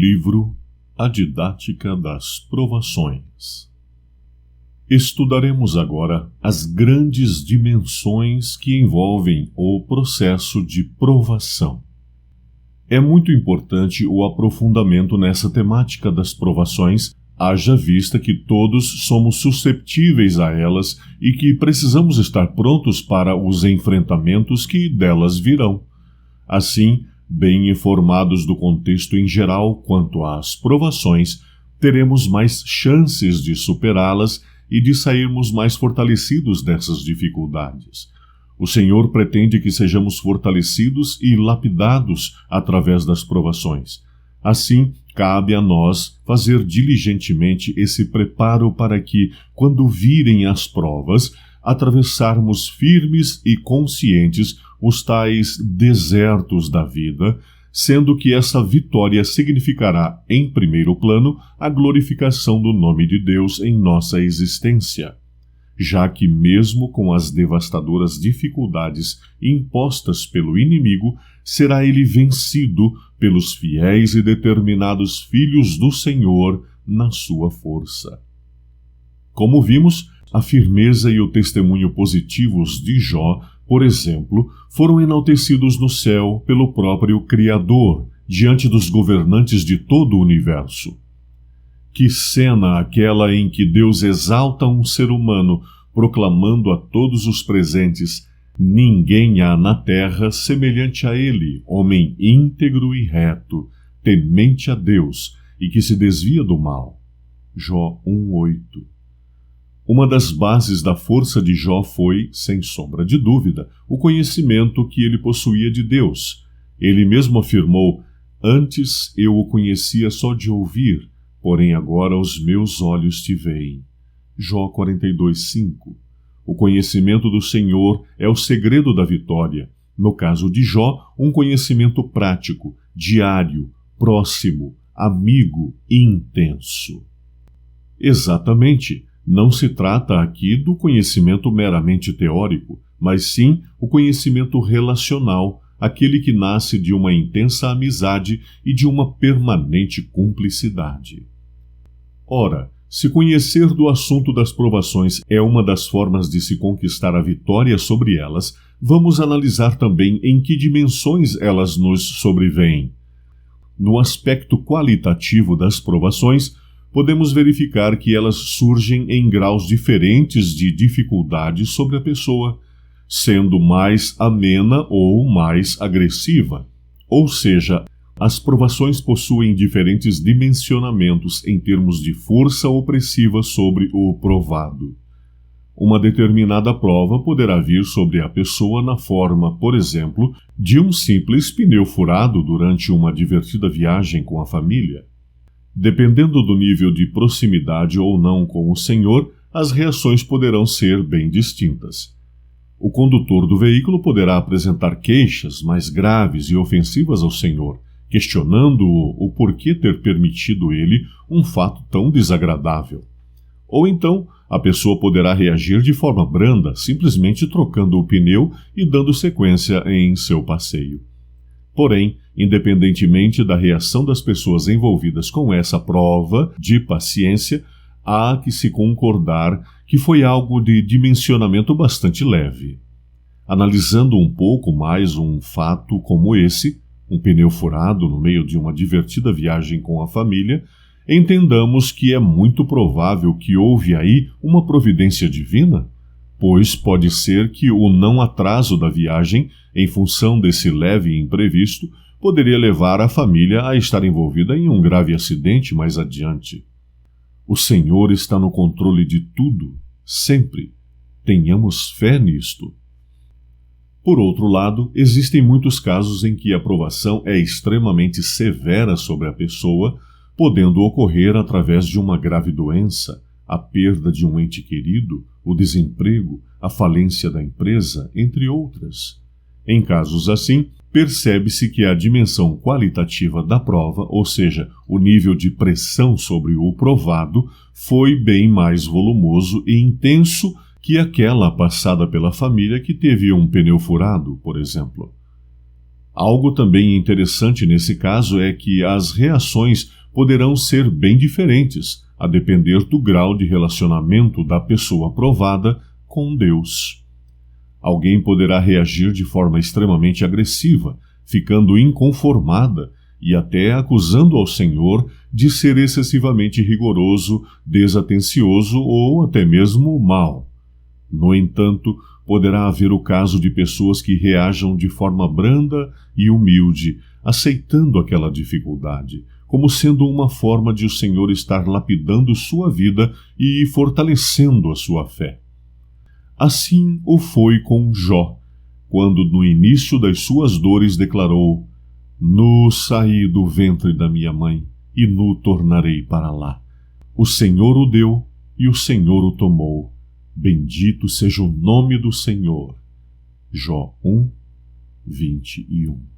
Livro A Didática das Provações. Estudaremos agora as grandes dimensões que envolvem o processo de provação. É muito importante o aprofundamento nessa temática das provações, haja vista que todos somos susceptíveis a elas e que precisamos estar prontos para os enfrentamentos que delas virão. Assim, bem informados do contexto em geral quanto às provações, teremos mais chances de superá-las e de sairmos mais fortalecidos dessas dificuldades. O Senhor pretende que sejamos fortalecidos e lapidados através das provações. Assim, cabe a nós fazer diligentemente esse preparo para que, quando virem as provas, atravessarmos firmes e conscientes os tais desertos da vida, sendo que essa vitória significará, em primeiro plano, a glorificação do nome de Deus em nossa existência, já que mesmo com as devastadoras dificuldades impostas pelo inimigo, será ele vencido pelos fiéis e determinados filhos do Senhor na sua força. Como vimos, a firmeza e o testemunho positivos de Jó, por exemplo, foram enaltecidos no céu pelo próprio Criador, diante dos governantes de todo o universo. Que cena aquela em que Deus exalta um ser humano, proclamando a todos os presentes: ninguém há na terra semelhante a ele, homem íntegro e reto, temente a Deus e que se desvia do mal. Jó 1:8. Uma das bases da força de Jó foi, sem sombra de dúvida, o conhecimento que ele possuía de Deus. Ele mesmo afirmou: antes eu o conhecia só de ouvir, porém agora os meus olhos te veem. Jó 42:5. O conhecimento do Senhor é o segredo da vitória. No caso de Jó, um conhecimento prático, diário, próximo, amigo e intenso. Exatamente. Não se trata aqui do conhecimento meramente teórico, mas sim o conhecimento relacional, aquele que nasce de uma intensa amizade e de uma permanente cumplicidade. Ora, se conhecer do assunto das provações é uma das formas de se conquistar a vitória sobre elas, vamos analisar também em que dimensões elas nos sobrevêm. No aspecto qualitativo das provações, podemos verificar que elas surgem em graus diferentes de dificuldade sobre a pessoa, sendo mais amena ou mais agressiva. Ou seja, as provações possuem diferentes dimensionamentos em termos de força opressiva sobre o provado. Uma determinada prova poderá vir sobre a pessoa na forma, por exemplo, de um simples pneu furado durante uma divertida viagem com a família. Dependendo do nível de proximidade ou não com o Senhor, as reações poderão ser bem distintas. O condutor do veículo poderá apresentar queixas mais graves e ofensivas ao Senhor, questionando-o o porquê ter permitido ele um fato tão desagradável. Ou então, a pessoa poderá reagir de forma branda, simplesmente trocando o pneu e dando sequência em seu passeio. Porém, independentemente da reação das pessoas envolvidas com essa prova de paciência, há que se concordar que foi algo de dimensionamento bastante leve. Analisando um pouco mais um fato como esse, um pneu furado no meio de uma divertida viagem com a família, entendamos que é muito provável que houve aí uma providência divina, pois pode ser que o não atraso da viagem, em função desse leve imprevisto, poderia levar a família a estar envolvida em um grave acidente mais adiante. O Senhor está no controle de tudo, sempre. Tenhamos fé nisto. Por outro lado, existem muitos casos em que a provação é extremamente severa sobre a pessoa, podendo ocorrer através de uma grave doença, a perda de um ente querido, o desemprego, a falência da empresa, entre outras. Em casos assim, percebe-se que a dimensão qualitativa da prova, ou seja, o nível de pressão sobre o provado, foi bem mais volumoso e intenso que aquela passada pela família que teve um pneu furado, por exemplo. Algo também interessante nesse caso é que as reações poderão ser bem diferentes, a depender do grau de relacionamento da pessoa provada com Deus. Alguém poderá reagir de forma extremamente agressiva, ficando inconformada e até acusando ao Senhor de ser excessivamente rigoroso, desatencioso ou até mesmo mau. No entanto, poderá haver o caso de pessoas que reajam de forma branda e humilde, aceitando aquela dificuldade, como sendo uma forma de o Senhor estar lapidando sua vida e fortalecendo a sua fé. Assim o foi com Jó, quando no início das suas dores declarou: Nu saí do ventre da minha mãe, e nu tornarei para lá. O Senhor o deu, e o Senhor o tomou. Bendito seja o nome do Senhor. Jó 1, 21.